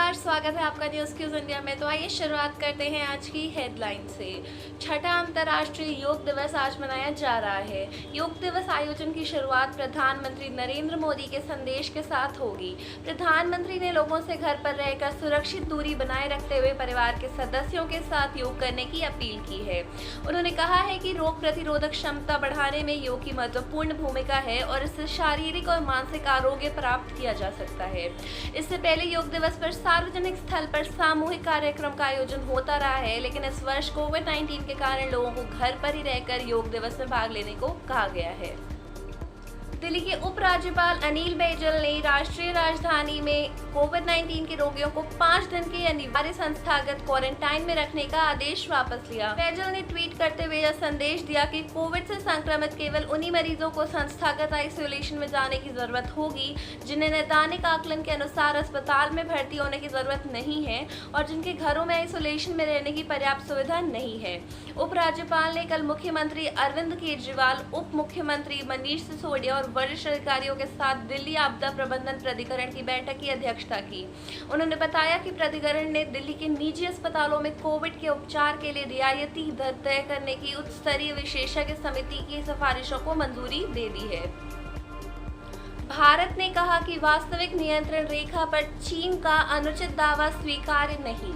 नमस्कार, स्वागत है आपका न्यूज़ क्यूज इंडिया में। तो आइए शुरुआत करते हैं आज की हेडलाइन से। छठा अंतर्राष्ट्रीय योग दिवस आज मनाया जा रहा है। योग दिवस आयोजन की शुरुआत प्रधानमंत्री नरेंद्र मोदी के संदेश के साथ होगी। प्रधानमंत्री ने लोगों से घर पर रहकर सुरक्षित दूरी बनाए रखते हुए परिवार के सदस्यों के साथ योग करने की अपील की है। उन्होंने कहा है कि रोग प्रतिरोधक क्षमता बढ़ाने में योग की महत्वपूर्ण भूमिका है और इससे शारीरिक और मानसिक आरोग्य प्राप्त किया जा सकता है। इससे पहले योग दिवस पर सार्वजनिक स्थल पर सामूहिक कार्यक्रम का आयोजन होता रहा है, लेकिन इस वर्ष कोविड-19 के कारण लोगों को घर पर ही रहकर योग दिवस में भाग लेने को कहा गया है। दिल्ली के उपराज्यपाल अनिल बैजल ने राष्ट्रीय राजधानी में कोविड-19 के रोगियों को 5 दिन के अनिवार्य संस्थागत क्वारंटाइन में रखने का आदेश वापस लिया। बैजल ने ट्वीट करते हुए यह संदेश दिया कि कोविड से संक्रमित केवल उन्हीं मरीजों को संस्थागत आइसोलेशन में जाने की जरूरत होगी जिन्हें नैदानिक आकलन के अनुसार अस्पताल में भर्ती होने की जरूरत नहीं है और जिनके घरों में आइसोलेशन में रहने की पर्याप्त सुविधा नहीं है। उपराज्यपाल ने कल मुख्यमंत्री अरविंद केजरीवाल, उप मुख्यमंत्री मनीष सिसोदिया और वरिष्ठ अधिकारियों के साथ दिल्ली आपदा प्रबंधन प्राधिकरण की बैठक की अध्यक्षता की। उन्होंने बताया कि प्राधिकरण ने दिल्ली के निजी अस्पतालों में कोविड के उपचार के लिए रियायती दर तय करने की उच्च स्तरीय विशेषज्ञ समिति की सिफारिशों को मंजूरी दे दी है। भारत ने कहा कि वास्तविक नियंत्रण रेखा पर चीन का अनुचित दावा स्वीकार्य नहीं।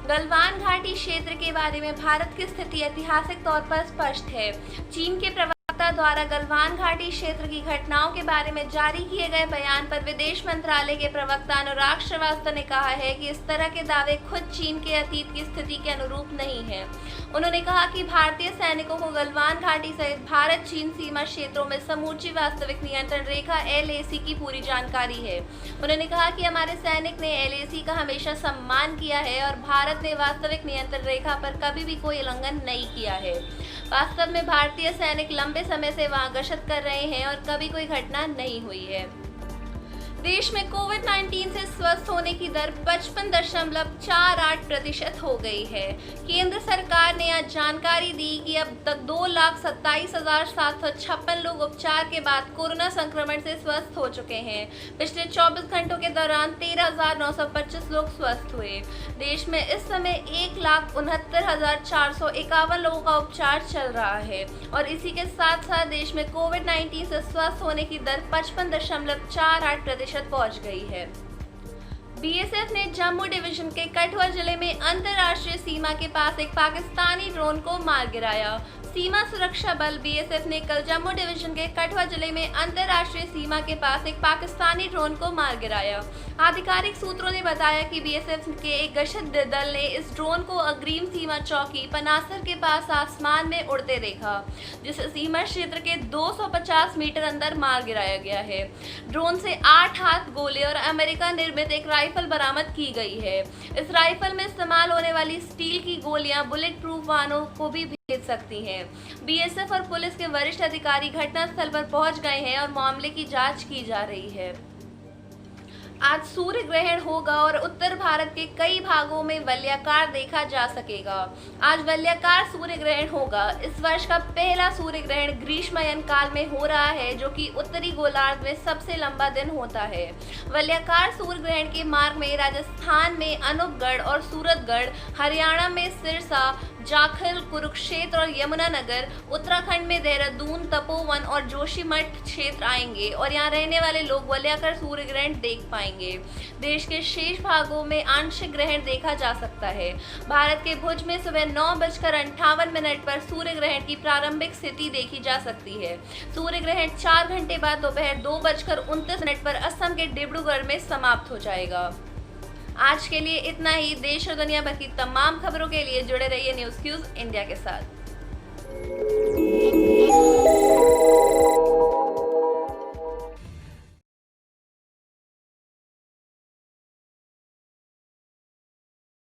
गलवान घाटी क्षेत्र के बारे में भारत की स्थिति ऐतिहासिक तौर पर स्पष्ट है। चीन के प्रवक्ता द्वारा गलवान घाटी क्षेत्र की घटनाओं के बारे में जारी किए गए बयान पर विदेश मंत्रालय के प्रवक्ता अनुराग श्रीवास्तव ने कहा है कि इस तरह के दावे खुद चीन के अतीत की स्थिति के अनुरूप नहीं है। उन्होंने कहा कि भारतीय सैनिकों को गलवान घाटी सहित भारत चीन सीमा क्षेत्रों में समूची वास्तविक नियंत्रण रेखा LAC की पूरी जानकारी है। उन्होंने कहा कि हमारे सैनिक ने LAC का हमेशा सम्मान किया है और भारत ने वास्तविक नियंत्रण रेखा पर कभी भी कोई उल्लंघन नहीं किया है। वास्तव में भारतीय सैनिक लंबे समय से वहां गश्त कर रहे हैं और कभी कोई घटना नहीं हुई है। देश में कोविड-19 से स्वस्थ होने की दर 55.48% हो गई है। केंद्र सरकार ने आज जानकारी दी कि अब तक 2,27,756 लोग उपचार के बाद कोरोना संक्रमण से स्वस्थ हो चुके हैं। पिछले 24 घंटों के दौरान 13,925 लोग स्वस्थ हुए। देश में इस समय 1,69,451 लोगों का उपचार चल रहा है और इसी के साथ साथ देश में कोविड-19 से स्वस्थ होने की दर 55.48% पहुंच गई है। BSF ने जम्मू डिवीजन के कठुआ जिले में अंतर्राष्ट्रीय सीमा के पास एक पाकिस्तानी ड्रोन को मार गिराया। सीमा सुरक्षा बल BSF ने कल जम्मू डिवीजन के कठुआ जिले में अंतर्राष्ट्रीय सीमा के पास एक पाकिस्तानी ड्रोन को मार गिराया। आधिकारिक सूत्रों ने बताया कि BSF के एक गश्त दल ने इस ड्रोन को अग्रिम सीमा चौकी पनासर के पास आसमान में उड़ते देखा, जिसे सीमा क्षेत्र के 250 मीटर अंदर मार गिराया गया है। ड्रोन से 8 हाथ गोले और अमेरिका निर्मित एक राइफल बरामद की गई है। इस राइफल में इस्तेमाल होने वाली स्टील की गोलियां बुलेट प्रूफ वाहनों को भी भेज सकती हैं। BSF और पुलिस के वरिष्ठ अधिकारी घटनास्थल पर पहुंच गए हैं और मामले की जांच की जा रही है। आज सूर्य ग्रहण होगा और उत्तर भारत के कई भागों में वलयाकार देखा जा सकेगा। आज वलयाकार सूर्य ग्रहण होगा। इस वर्ष का पहला सूर्य ग्रहण ग्रीष्मयन काल में हो रहा है, जो कि उत्तरी गोलार्ध में सबसे लंबा दिन होता है। वलयाकार सूर्य ग्रहण के मार्ग में राजस्थान में अनूपगढ़ और सूरतगढ़, हरियाणा में सिरसा, जाखल, कुरुक्षेत्र और यमुनानगर, उत्तराखंड में देहरादून, तपोवन और जोशीमठ क्षेत्र आएंगे और यहाँ रहने वाले लोग वलयाकार सूर्य ग्रहण देख पाएंगे। देश के शेष भागों में आंशिक ग्रहण देखा जा सकता है। भारत के भुज में सुबह 9:58 पर सूर्य ग्रहण की प्रारंभिक स्थिति देखी जा सकती है। सूर्य ग्रहण 4 घंटे बाद दोपहर 2:29 पर असम के डिब्रूगढ़ में समाप्त हो जाएगा। आज के लिए इतना ही। देश और दुनिया भर की तमाम खबरों के लिए जुड़े रहिए न्यूज़ क्यूज इंडिया के साथ।